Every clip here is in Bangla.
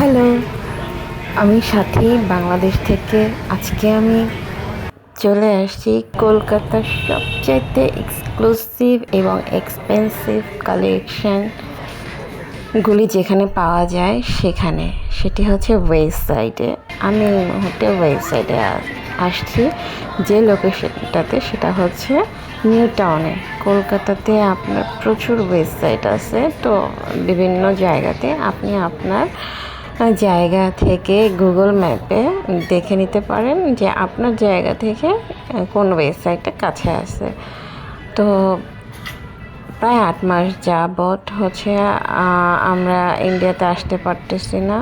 হ্যালো, আমি সাথী বাংলাদেশ থেকে। আজকে আমি চলে আসছি কলকাতার সবচাইতে এক্সক্লুসিভ এবং এক্সপেন্সিভ কালেকশনগুলি যেখানে পাওয়া যায় সেখানে। সেটি হচ্ছে ওয়েস্ট সাইডে। আমি এই মুহূর্তে ওয়েস্ট সাইডে আসছি। যে লোকেশনটাতে সেটা হচ্ছে নিউ টাউনে। কলকাতাতে আপনার প্রচুর ওয়েস্ট সাইড আছে, তো বিভিন্ন জায়গাতে আপনি আপনার জায়গা থেকে গুগল ম্যাপে দেখে নিতে পারেন যে আপনার জায়গা থেকে কোন ওয়েবসাইটটা কাছে আছে। তো প্রায় 8 মাস যাবৎ হচ্ছে আমরা ইন্ডিয়াতে আসতে পারতেছি না।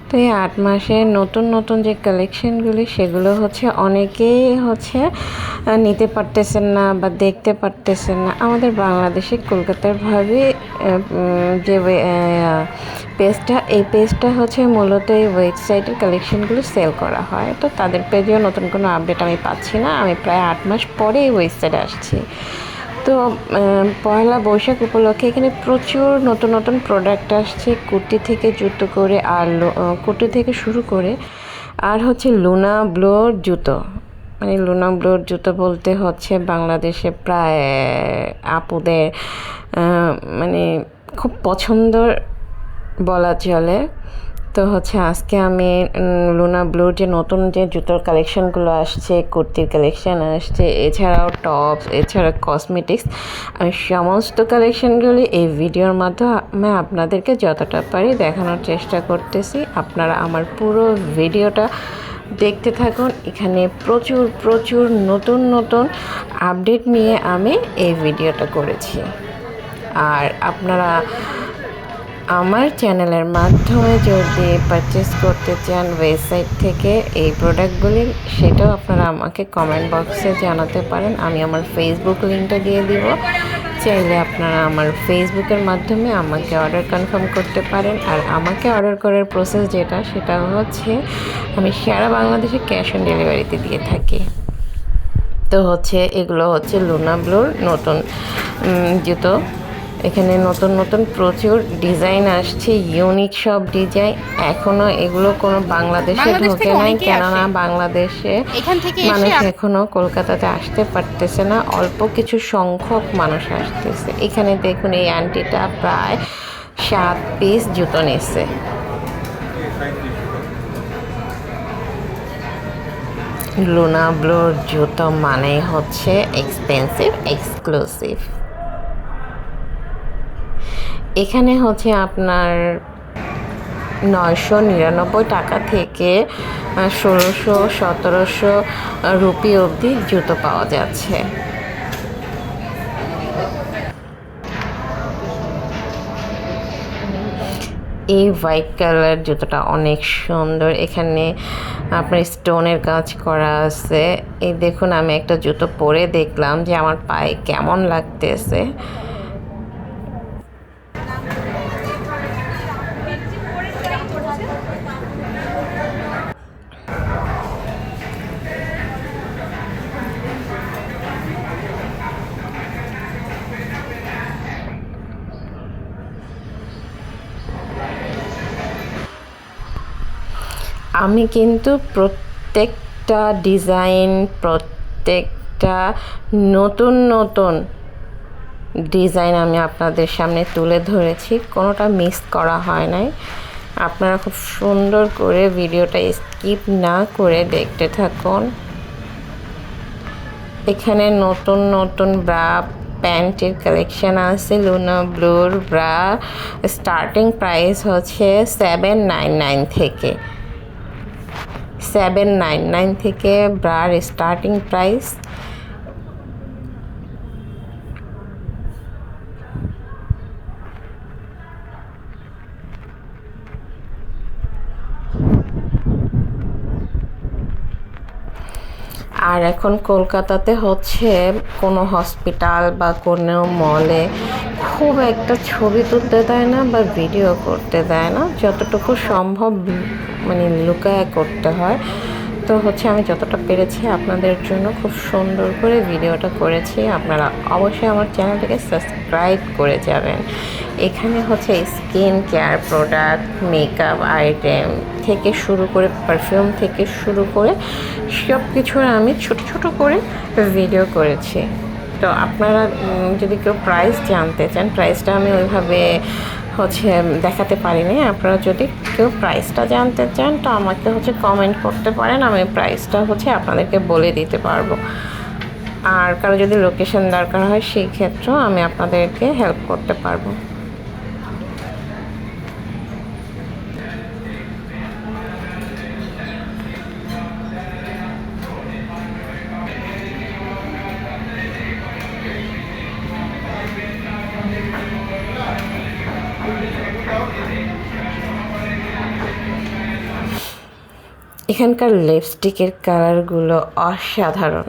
তো এই 8 মাসে নতুন নতুন যে কালেকশনগুলি সেগুলো হচ্ছে অনেকেই হচ্ছে নিতে পারতেছেন না বা দেখতে পারতেছেন না। আমাদের বাংলাদেশে কলকাতার ভাবে যে পেজটা, এই পেজটা হচ্ছে মূলত এই ওয়েবসাইটের কালেকশনগুলো সেল করা হয়। তো তাদের পেজেও নতুন কোনো আপডেট আমি পাচ্ছি না। আমি প্রায় 8 মাস পরে এই ওয়েবসাইটে আসছি। তো পয়লা বৈশাখ উপলক্ষে এখানে প্রচুর নতুন নতুন প্রোডাক্ট আসছে, কুর্তি থেকে জুতো করে আর কুর্তি থেকে শুরু করে আর হচ্ছে লুনা ব্লোর জুতো। মানে লুনা ব্লোর জুতো বলতে হচ্ছে বাংলাদেশে প্রায় আপুদের মানে খুব পছন্দর বলা চলে। তো হচ্ছে আজকে আমি লুনা ব্লুর যে নতুন যে জুতোর কালেকশনগুলো আসছে, কুর্তির কালেকশন আসছে, এছাড়াও টপস, এছাড়া কসমেটিক্স, আমি সমস্ত কালেকশনগুলি এই ভিডিওর মাধ্যমে আপনাদেরকে যতটা পারি দেখানোর চেষ্টা করতেছি। আপনারা আমার পুরো ভিডিওটা দেখতে থাকুন। এখানে প্রচুর প্রচুর নতুন নতুন আপডেট নিয়ে আমি এই ভিডিওটা করেছি। আর আপনারা আমার চ্যানেলের মাধ্যমে যদি পারচেস করতে চান ওয়েবসাইট থেকে এই প্রোডাক্টগুলি, সেটাও আপনারা আমাকে কমেন্ট বক্সে জানাতে পারেন। আমি আমার ফেসবুক লিঙ্কটা দিয়ে দিব। চাইলে আপনারা আমার ফেসবুকের মাধ্যমে আমাকে অর্ডার কনফার্ম করতে পারেন। আর আমাকে অর্ডার করার প্রসেস যেটা, সেটা হচ্ছে আমি সারা বাংলাদেশে ক্যাশ অন ডেলিভারিতে দিয়ে থাকি। তো হচ্ছে এগুলো হচ্ছে লুনা ব্লুর নতুন জুতো। এখানে নতুন নতুন প্রচুর ডিজাইন আসছে, ইউনিক সব ডিজাইন। এখনো এগুলো কোনো বাংলাদেশে ঢোকে নাই, কেননা বাংলাদেশে মানুষ এখনো কলকাতাতে আসতে পারতেছে না। অল্প কিছু সংখ্যক মানুষ আসতেছে। এখানে দেখুন এই আন্টিটা প্রায় 7 পিস জুতো নিচ্ছে। লুনা ব্লোর জুতো মানে হচ্ছে এক্সপেন্সিভ, এক্সক্লুসিভ। এখানে হচ্ছে আপনার 999 টাকা থেকে 1600-1700 রুপি অবধি জুতো পাওয়া যাচ্ছে। এই হোয়াইট কালার জুতোটা অনেক সুন্দর। এখানে আপনার স্টোনের কাজ করা আছে। এই দেখুন, আমি একটা জুতো পরে দেখলাম যে আমার পায়ে কেমন লাগতেছে। আমি কিন্তু প্রত্যেকটা ডিজাইন, প্রত্যেকটা নতুন নতুন ডিজাইন আমি আপনাদের সামনে তুলে ধরেছি, কোনোটা মিস করা হয় নাই। আপনারা খুব সুন্দর করে ভিডিওটা স্কিপ না করে দেখতে থাকুন। এখানে নতুন নতুন ব্রা, প্যান্টের কালেকশন আছে। লুনা ব্লুর ব্রা স্টার্টিং প্রাইস হচ্ছে 799 থেকে। 799 থেকে ব্রার স্টার্টিং প্রাইস। আর এখন কলকাতাতে হচ্ছে কোনো হসপিটাল বা কোনো মলে খুব একটা ছবি তুলতে দেয় না বা ভিডিও করতে দেয় না, যতটুকু সম্ভব মানে লুকায় করতে হয়। তো হচ্ছে আমি যতটা পেরেছি আপনাদের জন্য খুব সুন্দর করে ভিডিওটা করেছি। আপনারা অবশ্যই আমার চ্যানেলটাকে সাবস্ক্রাইব করে যাবেন। এখানে হচ্ছে skin care product, makeup item থেকে শুরু করে পারফিউম থেকে শুরু করে সব কিছুর আমি ছোট ছোট করে ভিডিও করেছি। তো আপনারা যদি কেউ প্রাইস জানতে চান, প্রাইসটা আমি ওইভাবে হচ্ছে দেখাতে পারিনি। আপনারা যদি কেউ প্রাইসটা জানতে চান তো আমাকে হচ্ছে কমেন্ট করতে পারেন, আমি প্রাইসটা হচ্ছে আপনাদেরকে বলে দিতে পারবো। আর কারো যদি লোকেশন দরকার হয় সেই ক্ষেত্রেও আমি আপনাদেরকে হেল্প করতে পারবো। এখানকার লিপস্টিকের কালারগুলো অসাধারণ।